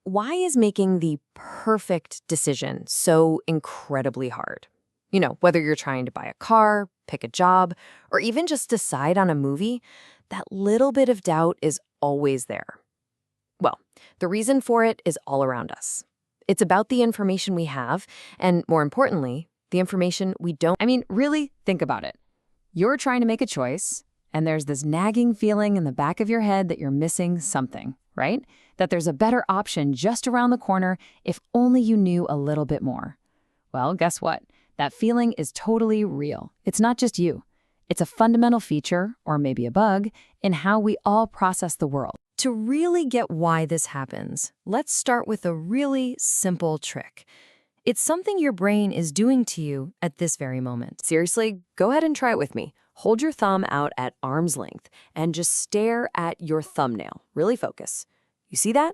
why is making the perfect decision so incredibly hard? Whether you're trying to buy a car, pick a job, or even just decide on a movie, that little bit of doubt is always there. Well, the reason for it is all around us. It's about the information we have, and more importantly, the information we don't. Really, think about it. You're trying to make a choice, and there's this nagging feeling in the back of your head that you're missing something, right? That there's a better option just around the corner if only you knew a little bit more. Well, guess what? That feeling is totally real. It's not just you. It's a fundamental feature, or maybe a bug, in how we all process the world. To really get why this happens, let's start with a really simple trick. It's something your brain is doing to you at this very moment. Seriously, go ahead and try it with me. Hold your thumb out at arm's length and just stare at your thumbnail. Really focus. You see that?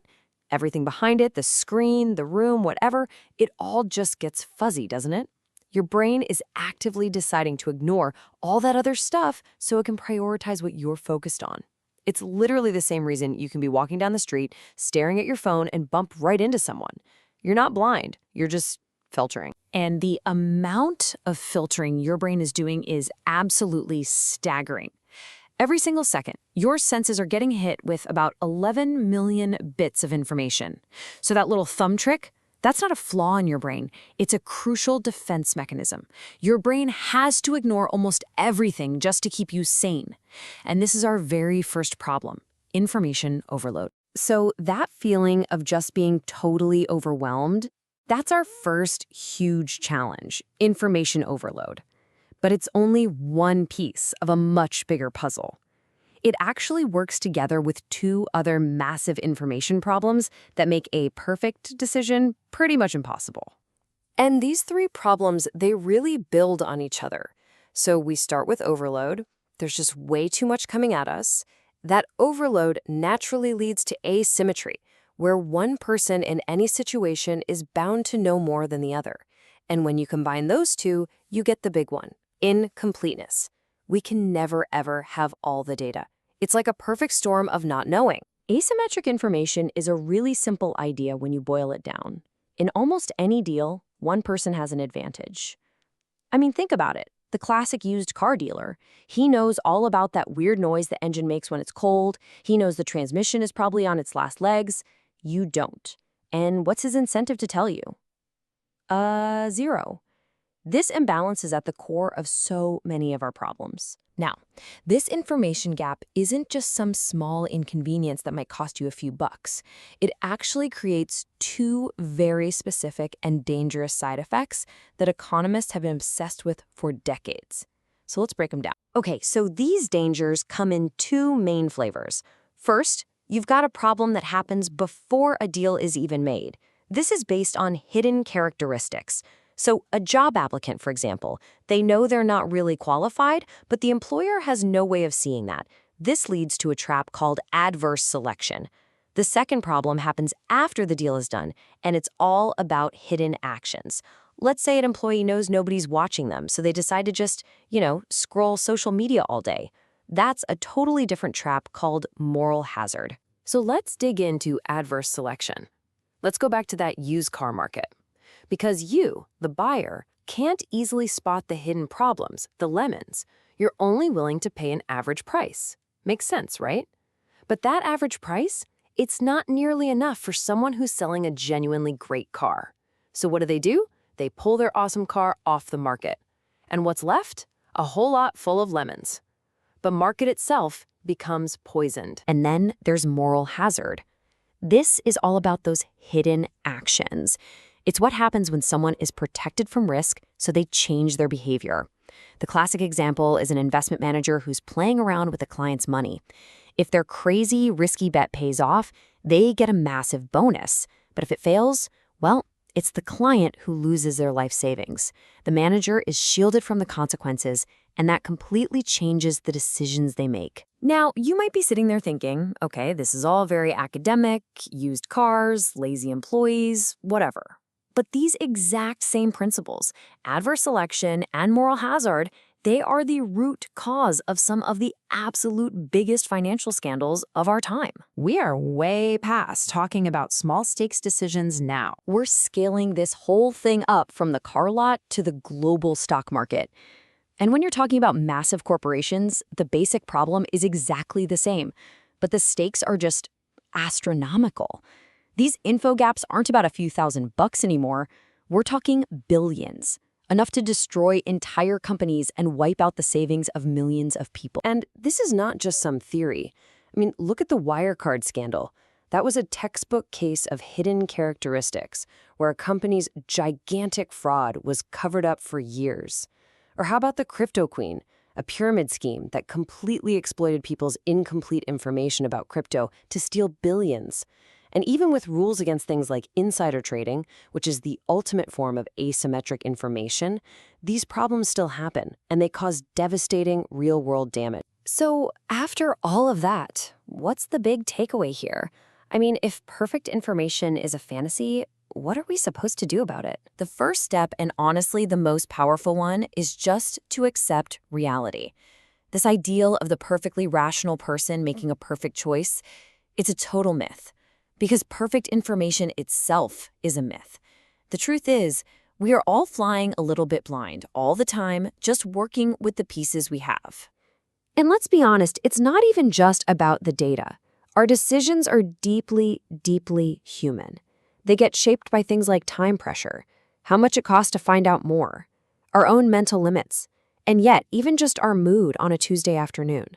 Everything behind it, the screen, the room, whatever, it all just gets fuzzy, doesn't it? Your brain is actively deciding to ignore all that other stuff so it can prioritize what you're focused on. It's literally the same reason you can be walking down the street, staring at your phone, and bump right into someone. You're not blind, you're just filtering. And the amount of filtering your brain is doing is absolutely staggering. Every single second, your senses are getting hit with about 11 million bits of information. So that little thumb trick, that's not a flaw in your brain. It's a crucial defense mechanism. Your brain has to ignore almost everything just to keep you sane. And this is our very first problem, information overload. So that feeling of just being totally overwhelmed, that's our first huge challenge, information overload. But it's only one piece of a much bigger puzzle. It actually works together with two other massive information problems that make a perfect decision pretty much impossible. And these three problems, they really build on each other. So we start with overload. There's just way too much coming at us. That overload naturally leads to asymmetry, where one person in any situation is bound to know more than the other. And when you combine those two, you get the big one, incompleteness. We can never, ever have all the data. It's like a perfect storm of not knowing. Asymmetric information is a really simple idea when you boil it down. In almost any deal, one person has an advantage. Think about it. The classic used car dealer. He knows all about that weird noise the engine makes when it's cold. He knows the transmission is probably on its last legs. You don't. And what's his incentive to tell you? Zero. This imbalance is at the core of so many of our problems. Now, this information gap isn't just some small inconvenience that might cost you a few bucks. It actually creates two very specific and dangerous side effects that economists have been obsessed with for decades. So let's break them down. Okay, so these dangers come in two main flavors. First, you've got a problem that happens before a deal is even made. This is based on hidden characteristics. So a job applicant, for example, they know they're not really qualified, but the employer has no way of seeing that. This leads to a trap called adverse selection. The second problem happens after the deal is done, and it's all about hidden actions. Let's say an employee knows nobody's watching them, so they decide to just, scroll social media all day. That's a totally different trap called moral hazard. So let's dig into adverse selection. Let's go back to that used car market. Because you, the buyer, can't easily spot the hidden problems, the lemons. You're only willing to pay an average price. Makes sense, right? But that average price, it's not nearly enough for someone who's selling a genuinely great car. So what do? They pull their awesome car off the market. And what's left? A whole lot full of lemons. The market itself becomes poisoned. And then there's moral hazard. This is all about those hidden actions. It's what happens when someone is protected from risk, so they change their behavior. The classic example is an investment manager who's playing around with a client's money. If their crazy, risky bet pays off, they get a massive bonus. But if it fails, well, it's the client who loses their life savings. The manager is shielded from the consequences, and that completely changes the decisions they make. Now, you might be sitting there thinking, okay, this is all very academic, used cars, lazy employees, whatever. But these exact same principles, adverse selection and moral hazard, They are the root cause of some of the absolute biggest financial scandals of our time. We are way past talking about small stakes decisions now. We're scaling this whole thing up from the car lot to the global stock market. And when you're talking about massive corporations, the basic problem is exactly the same, but the stakes are just astronomical. These info gaps aren't about a few $1,000s anymore. We're talking billions. Enough to destroy entire companies and wipe out the savings of millions of people. And this is not just some theory. I mean, look at the Wirecard scandal. That was a textbook case of hidden characteristics, where a company's gigantic fraud was covered up for years. Or how about the Crypto Queen, a pyramid scheme that completely exploited people's incomplete information about crypto to steal billions? And even with rules against things like insider trading, which is the ultimate form of asymmetric information, these problems still happen, and they cause devastating real-world damage. So after all of that, what's the big takeaway here? I mean, if perfect information is a fantasy, what are we supposed to do about it? The first step, and honestly the most powerful one, is just to accept reality. This ideal of the perfectly rational person making a perfect choice, it's a total myth. Because perfect information itself is a myth. The truth is, we are all flying a little bit blind all the time, just working with the pieces we have. And let's be honest, it's not even just about the data. Our decisions are deeply, deeply human. They get shaped by things like time pressure, how much it costs to find out more, our own mental limits, and yet even just our mood on a Tuesday afternoon.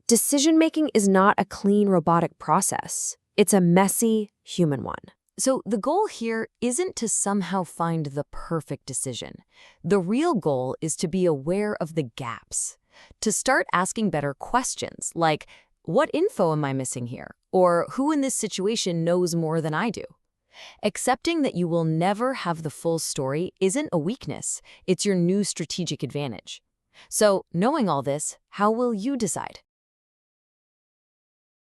Decision-making is not a clean robotic process. It's a messy human one. So the goal here isn't to somehow find the perfect decision. The real goal is to be aware of the gaps, to start asking better questions like, what info am I missing here? Or who in this situation knows more than I do? Accepting that you will never have the full story isn't a weakness, it's your new strategic advantage. So, knowing all this, how will you decide?